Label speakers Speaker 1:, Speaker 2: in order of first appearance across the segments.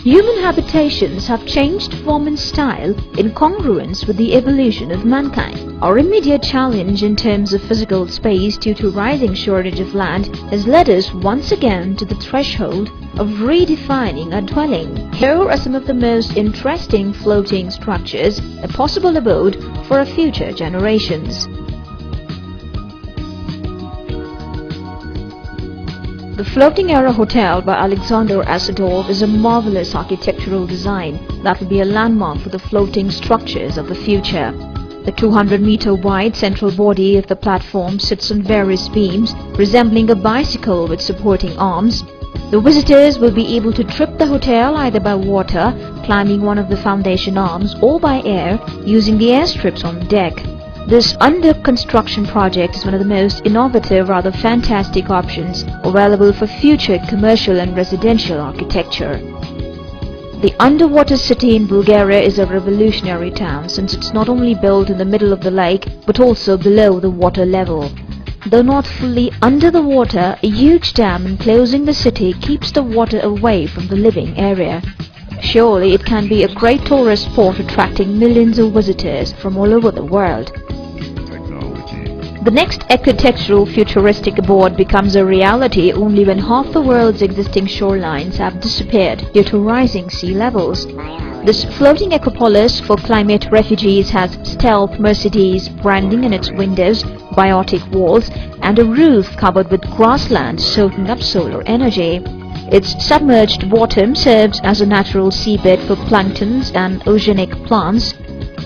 Speaker 1: Human habitations have changed form and style in congruence with the evolution of mankind. Our immediate challenge in terms of physical space due to rising shortage of land has led us once again to the threshold of redefining our dwelling. Here are some of the most interesting floating structures, a possible abode for our future generations. The Floating Era Hotel by Alexander Asadov is a marvelous architectural design that will be a landmark for the floating structures of the future. The 200-meter wide central body of the platform sits on various beams, resembling a bicycle with supporting arms. The visitors will be able to trip the hotel either by water, climbing one of the foundation arms, or by air, using the airstrips on deck. This under-construction project is one of the most innovative, rather fantastic options available for future commercial and residential architecture. The underwater city in Bulgaria is a revolutionary town since it's not only built in the middle of the lake but also below the water level. Though not fully under the water, a huge dam enclosing the city keeps the water away from the living area. Surely it can be a great tourist spot attracting millions of visitors from all over the world. The next architectural futuristic abode becomes a reality only when half the world's existing shorelines have disappeared due to rising sea levels. This floating ecopolis for climate refugees has stealth Mercedes branding in its windows, biotic walls, and a roof covered with grassland soaking up solar energy. Its submerged bottom serves as a natural seabed for planktons and oceanic plants.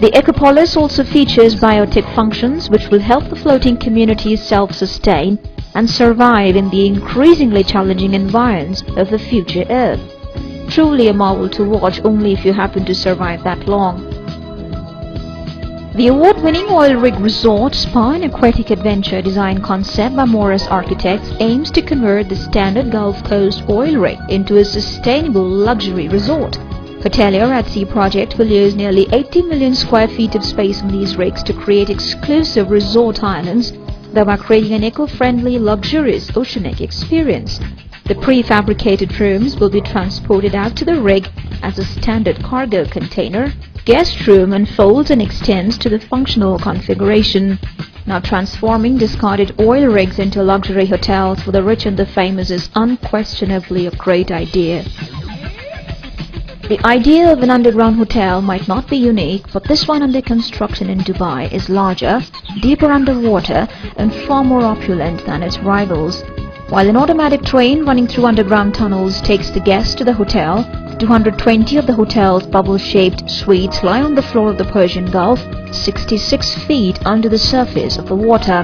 Speaker 1: The ecopolis also features biotic functions which will help the floating communities self-sustain and survive in the increasingly challenging environs of the future Earth. Truly a marvel to watch only if you happen to survive that long. The award-winning oil rig resort, spa and aquatic adventure design concept by Morris Architects aims to convert the standard Gulf Coast oil rig into a sustainable luxury resort. Hotelier at Sea project will use nearly 80 million square feet of space on these rigs to create exclusive resort islands, thereby creating an eco-friendly, luxurious oceanic experience. The prefabricated rooms will be transported out to the rig as a standard cargo container. Guest room unfolds and extends to the functional configuration. Now transforming discarded oil rigs into luxury hotels for the rich and the famous is unquestionably a great idea. The idea of an underground hotel might not be unique, but this one under construction in Dubai is larger, deeper underwater, and far more opulent than its rivals. While an automatic train running through underground tunnels takes the guests to the hotel, 220 of the hotel's bubble-shaped suites lie on the floor of the Persian Gulf, 66 feet under the surface of the water.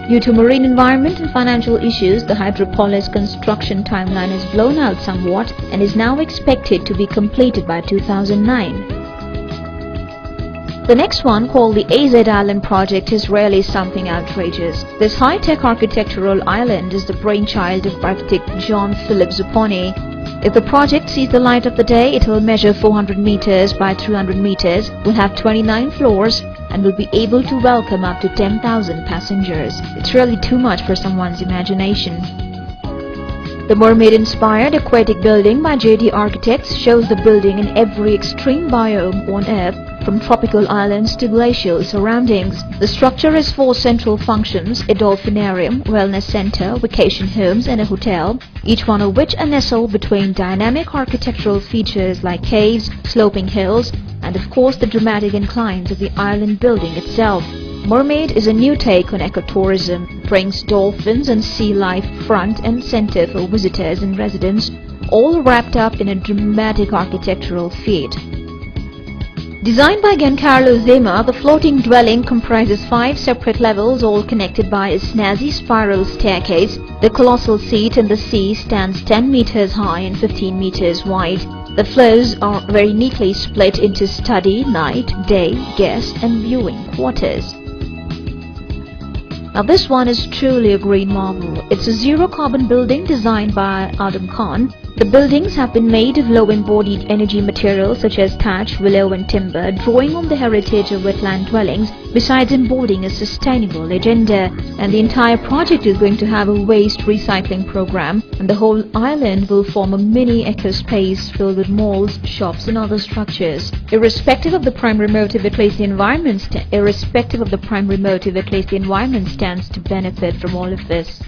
Speaker 1: Due to marine environment and financial issues, the Hydropolis construction timeline is blown out somewhat and is now expected to be completed by 2009. The next one, called the AZ Island project, is really something outrageous. This high-tech architectural island is the brainchild of architect John Philip Zupponi. If the project sees the light of the day, it will measure 400 meters by 300 meters, will have 29 floors, and will be able to welcome up to 10,000 passengers. It's really too much for someone's imagination. The mermaid-inspired aquatic building by JD Architects shows the building in every extreme biome on Earth, from tropical islands to glacial surroundings. The structure has 4 central functions: a dolphinarium, wellness center, vacation homes, and a hotel, each one of which are nestled between dynamic architectural features like caves, sloping hills, and of course the dramatic inclines of the island building itself. Mermaid is a new take on ecotourism, brings dolphins and sea life front and center for visitors and residents, all wrapped up in a dramatic architectural feat. Designed by Giancarlo Zema, the floating dwelling comprises 5 separate levels, all connected by a snazzy spiral staircase. The colossal seat in the sea stands 10 meters high and 15 meters wide. The floors are very neatly split into study, night, day, guest, and viewing quarters. Now this one is truly a green marvel. It's a zero-carbon building designed by Adam Khan. The buildings have been made of low embodied energy materials such as thatch, willow and timber, drawing on the heritage of wetland dwellings, besides embodying a sustainable agenda. And the entire project is going to have a waste recycling program, and the whole island will form a mini eco-space filled with malls, shops and other structures. Irrespective of the primary motive, at least the environment stands to benefit from all of this.